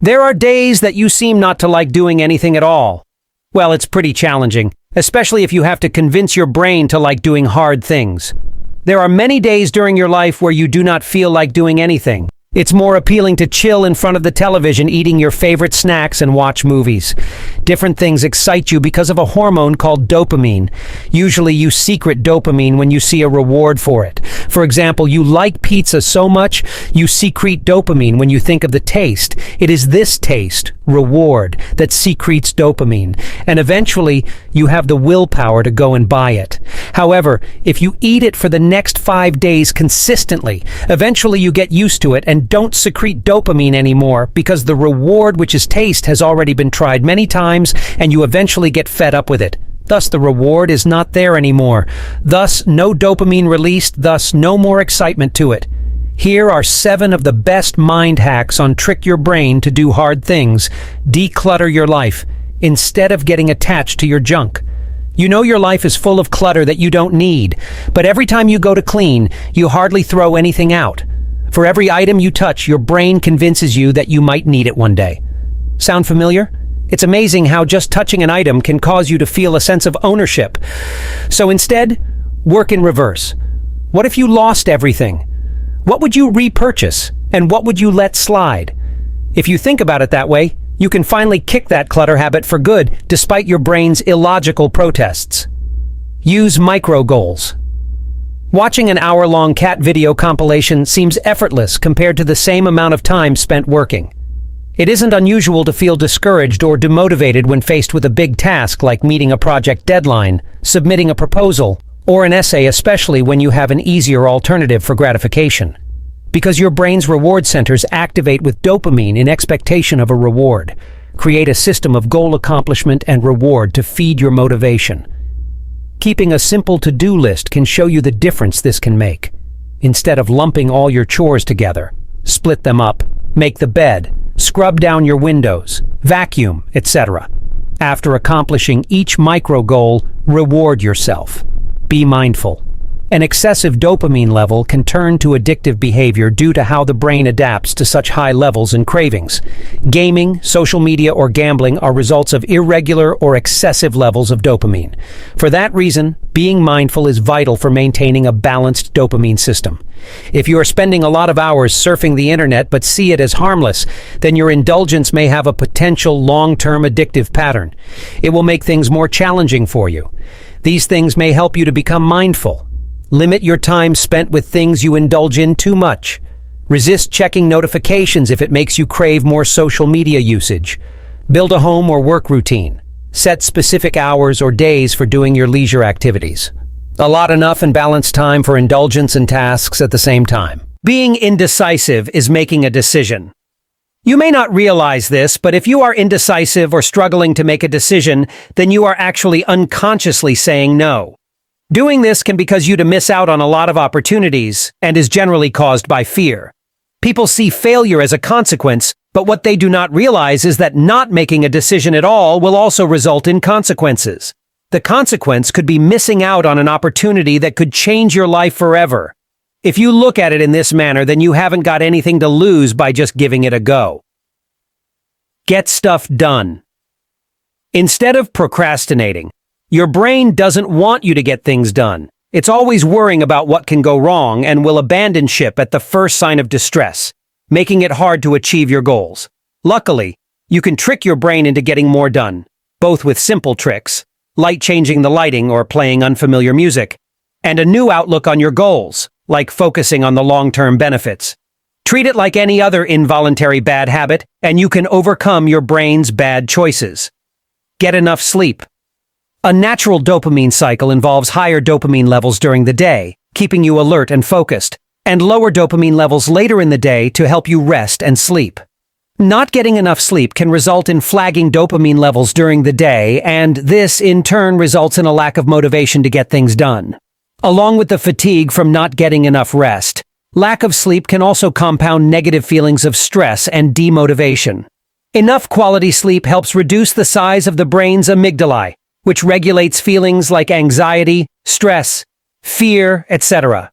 There are days that you seem not to like doing anything at all. Well, it's pretty challenging, especially if you have to convince your brain to like doing hard things. There are many days during your life where you do not feel like doing anything. It's more appealing to chill in front of the television, eating your favorite snacks and watch movies. Different things excite you because of a hormone called dopamine. Usually you secret dopamine when you see a reward for it. For example, you like pizza so much, you secrete dopamine when you think of the taste. It is this taste, reward, that secretes dopamine, and eventually you have the willpower to go and buy it. However, if you eat it for the next 5 days consistently, eventually you get used to it and don't secrete dopamine anymore because the reward, which is taste, has already been tried many times and you eventually get fed up with it. Thus, the reward is not there anymore. Thus, no dopamine released, thus no more excitement to it. Here are 7 of the best mind hacks on trick your brain to do hard things. Declutter your life instead of getting attached to your junk. You know your life is full of clutter that you don't need, but every time you go to clean, you hardly throw anything out. For every item you touch, your brain convinces you that you might need it one day. Sound familiar? It's amazing how just touching an item can cause you to feel a sense of ownership. So instead, work in reverse. What if you lost everything? What would you repurchase, and what would you let slide? If you think about it that way, you can finally kick that clutter habit for good, despite your brain's illogical protests. Use micro goals. Watching an hour-long cat video compilation seems effortless compared to the same amount of time spent working. It isn't unusual to feel discouraged or demotivated when faced with a big task like meeting a project deadline, submitting a proposal, or an essay, especially when you have an easier alternative for gratification. Because your brain's reward centers activate with dopamine in expectation of a reward. Create a system of goal accomplishment and reward to feed your motivation. Keeping a simple to-do list can show you the difference this can make. Instead of lumping all your chores together, split them up, make the bed, scrub down your windows, vacuum, etc. After accomplishing each micro goal, reward yourself. Be mindful. An excessive dopamine level can turn to addictive behavior due to how the brain adapts to such high levels and cravings. Gaming, social media, or gambling are results of irregular or excessive levels of dopamine. For that reason, being mindful is vital for maintaining a balanced dopamine system. If you are spending a lot of hours surfing the internet but see it as harmless, then your indulgence may have a potential long-term addictive pattern. It will make things more challenging for you. These things may help you to become mindful. Limit your time spent with things you indulge in too much. Resist checking notifications if it makes you crave more social media usage. Build a home or work routine. Set specific hours or days for doing your leisure activities. Allot enough and balanced time for indulgence and tasks at the same time. Being indecisive is making a decision. You may not realize this, but if you are indecisive or struggling to make a decision, then you are actually unconsciously saying no. Doing this can cause you to miss out on a lot of opportunities and is generally caused by fear. People see failure as a consequence, but what they do not realize is that not making a decision at all will also result in consequences. The consequence could be missing out on an opportunity that could change your life forever. If you look at it in this manner, then you haven't got anything to lose by just giving it a go. Get stuff done. Instead of procrastinating, your brain doesn't want you to get things done. It's always worrying about what can go wrong and will abandon ship at the first sign of distress, making it hard to achieve your goals. Luckily, you can trick your brain into getting more done, both with simple tricks, like changing the lighting or playing unfamiliar music, and a new outlook on your goals, like focusing on the long-term benefits. Treat it like any other involuntary bad habit, and you can overcome your brain's bad choices. Get enough sleep. A natural dopamine cycle involves higher dopamine levels during the day, keeping you alert and focused, and lower dopamine levels later in the day to help you rest and sleep. Not getting enough sleep can result in flagging dopamine levels during the day, and this in turn results in a lack of motivation to get things done. Along with the fatigue from not getting enough rest, lack of sleep can also compound negative feelings of stress and demotivation. Enough quality sleep helps reduce the size of the brain's amygdala, which regulates feelings like anxiety, stress, fear, etc.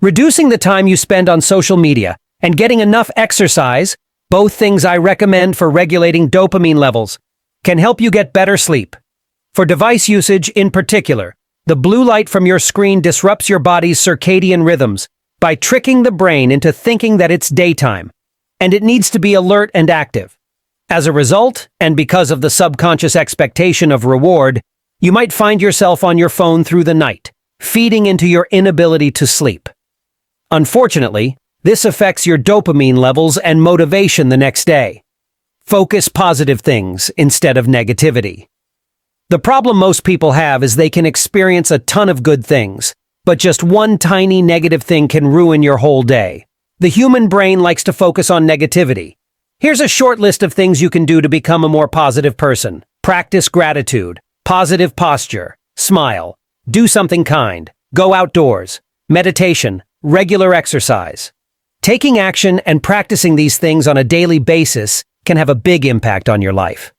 Reducing the time you spend on social media and getting enough exercise, both things I recommend for regulating dopamine levels, can help you get better sleep. For device usage in particular, the blue light from your screen disrupts your body's circadian rhythms by tricking the brain into thinking that it's daytime, and it needs to be alert and active. As a result, and because of the subconscious expectation of reward, you might find yourself on your phone through the night, feeding into your inability to sleep. Unfortunately, this affects your dopamine levels and motivation the next day. Focus positive things instead of negativity. The problem most people have is they can experience a ton of good things, but just one tiny negative thing can ruin your whole day. The human brain likes to focus on negativity. Here's a short list of things you can do to become a more positive person. Practice gratitude, positive posture, smile, do something kind, go outdoors, meditation, regular exercise. Taking action and practicing these things on a daily basis can have a big impact on your life.